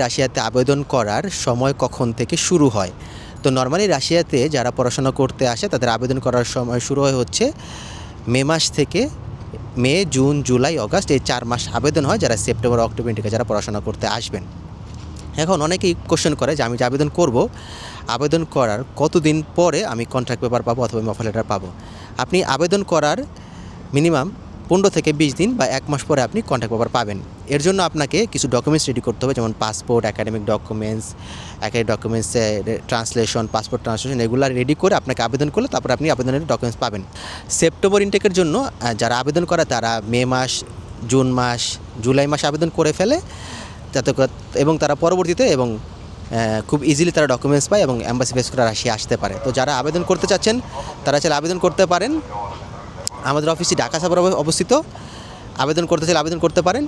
রাশিয়াতে আবেদন করার সময় কখন থেকে শুরু হয়? তো নরমালি রাশিয়াতে যারা পড়াশোনা করতে আসে তাদের আবেদন করার সময় শুরু হয় হচ্ছে মে মাস থেকে। মে, জুন, জুলাই, অগাস্ট এই 4 মাস আবেদন হয় যারা সেপ্টেম্বর, অক্টোবর থেকে যারা পড়াশোনা করতে আসবেন। এখন অনেকেই কোয়েশ্চেন করে যে আমি যে আবেদন করব, আবেদন করার কতদিন পরে আমি কন্ট্রাক্ট পেপার পাবো অথবা আমি অফার লেটার পাবো? আপনি আবেদন করার মিনিমাম 15 থেকে 20 দিন বা 1 মাস পরে আপনি কন্ট্রাক্ট পেপার পাবেন। এর জন্য আপনাকে কিছু ডকুমেন্টস রেডি করতে হবে, যেমন passport, academic documents, translation, passport translation এগুলো রেডি করে আপনাকে আবেদন করলে তারপর আপনি আবেদনের ডকুমেন্টস পাবেন। সেপ্টেম্বর ইনটেকের জন্য যারা আবেদন করে তারা মে মাস, জুন মাস, জুলাই মাসে আবেদন করে ফেলে যাতে এবং তারা পরবর্তীতে এবং খুব ইজিলি তারা ডকুমেন্টস পায় এবং অ্যাম্বাসি ফেস করে রাশিয়া আসতে পারে। তো যারা আবেদন করতে চাচ্ছেন তারা চাইলে আবেদন করতে পারেন। আমাদের অফিসটি ঢাকা সাভারে অবস্থিত। আবেদন করতে চাইলে আবেদন করতে পারেন।